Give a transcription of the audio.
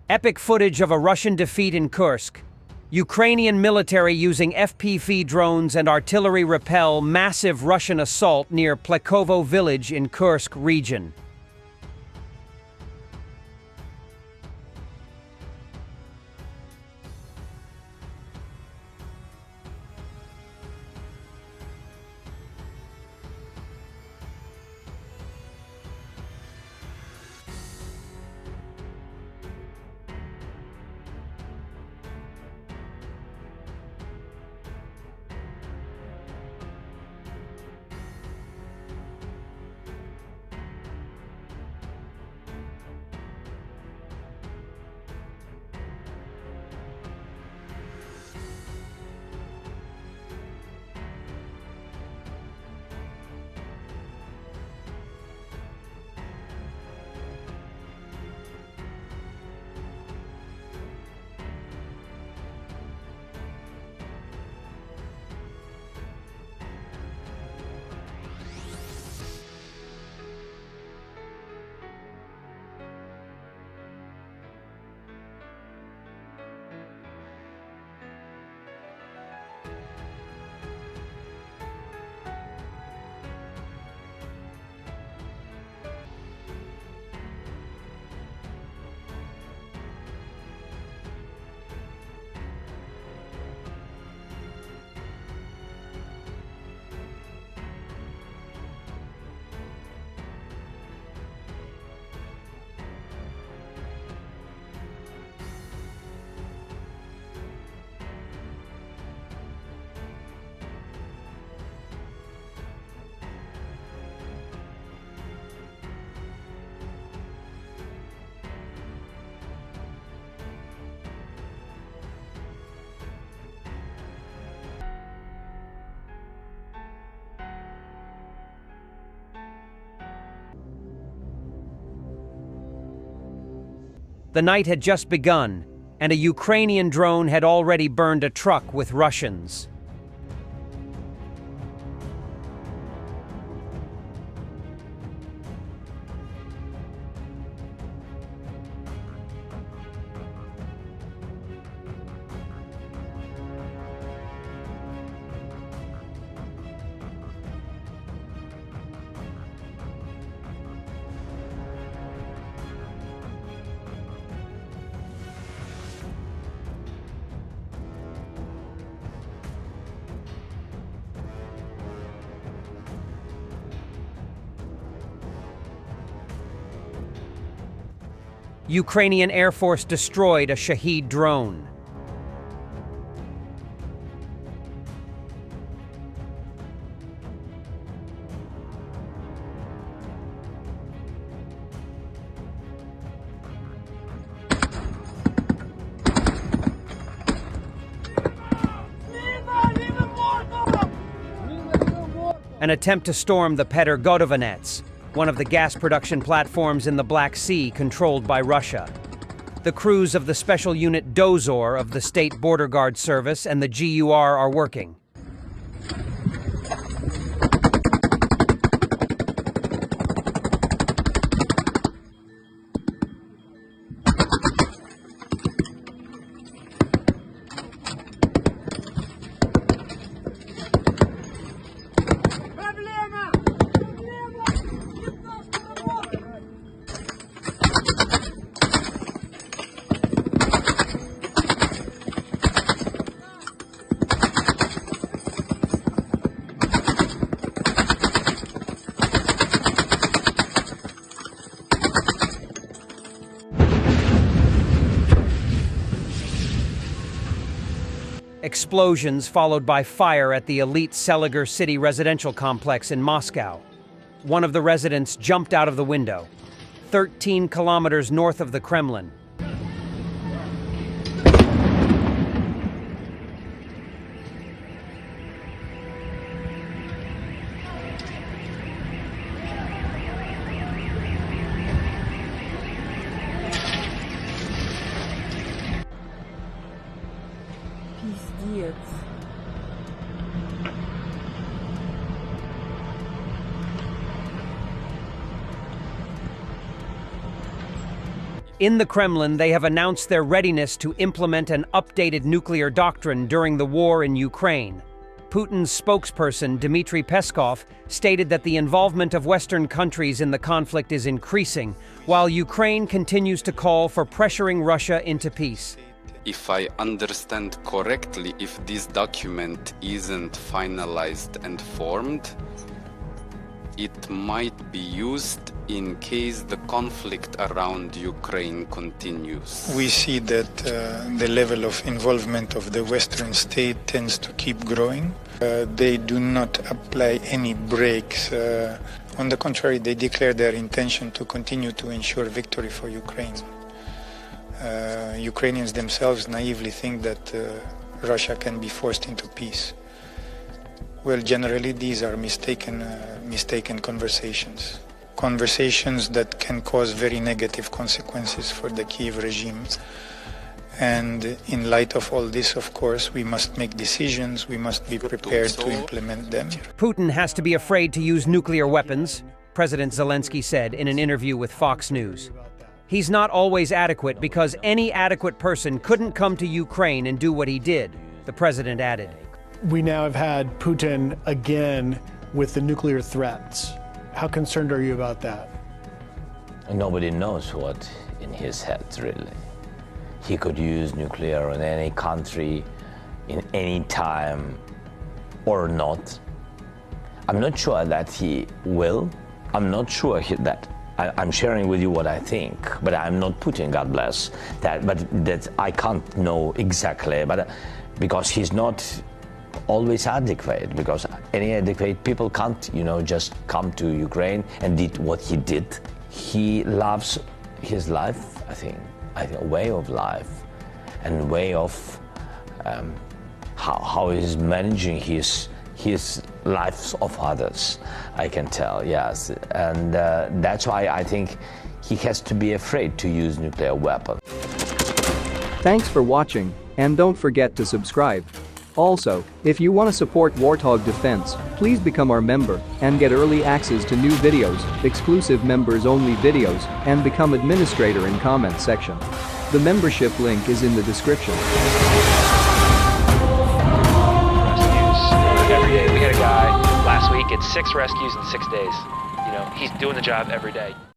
Epic footage of a Russian defeat in Kursk. Ukrainian military using FPV drones and artillery repel massive Russian assault near Plekovo village in Kursk region. The night had just begun, and a Ukrainian drone had already burned a truck with Russians. Ukrainian Air Force destroyed a Shahed drone. An attempt to storm the Pantsir-S, one of the gas production platforms in the Black Sea controlled by Russia. The crews of the Special Unit Dozor of the State Border Guard Service and the GUR are working. Explosions followed by fire at the elite Seliger City residential complex in Moscow. One of the residents jumped out of the window, 13 kilometers north of the Kremlin. Пиздец. In the Kremlin, they have announced their readiness to implement an updated nuclear doctrine during the war in Ukraine. Putin's spokesperson, Dmitry Peskov, stated that the involvement of Western countries in the conflict is increasing, while Ukraine continues to call for pressuring Russia into peace. If I understand correctly, if this document isn't finalized and formed, it might be used in case the conflict around Ukraine continues. We see that the level of involvement of the Western state tends to keep growing. They do not apply any brakes. On the contrary, they declare their intention to continue to ensure victory for Ukraine. Ukrainians themselves naively think that Russia can be forced into peace. Well, generally, these are mistaken conversations. Conversations that can cause very negative consequences for the Kiev regime. And in light of all this, of course, we must make decisions, we must be prepared to implement them. Putin has to be afraid to use nuclear weapons, President Zelensky said in an interview with Fox News. He's not always adequate because any adequate person couldn't come to Ukraine and do what he did, the president added. We now have had Putin again with the nuclear threats. How concerned are you about that? Nobody knows what in his head, really. He could use nuclear in any country, in any time, or not. I'm not sure that he will. I'm not sure that I'm sharing with you what I think, but I'm not Putin, God bless. But that I can't know exactly, but because he's not always adequate, because any adequate people can't, just come to Ukraine and did what he did. He loves his life, I think a way of life and way of how he's managing his lives of others, I can tell, yes. And that's why I think he has to be afraid to use nuclear weapons. Thanks for watching, and don't forget to subscribe. Also, if you want to support Warthog Defense, please become our member and get early access to new videos, exclusive members-only videos, and become administrator in comments section. The membership link is in the description. Every day. We had a guy last week at 6 rescues in 6 days. He's doing the job every day.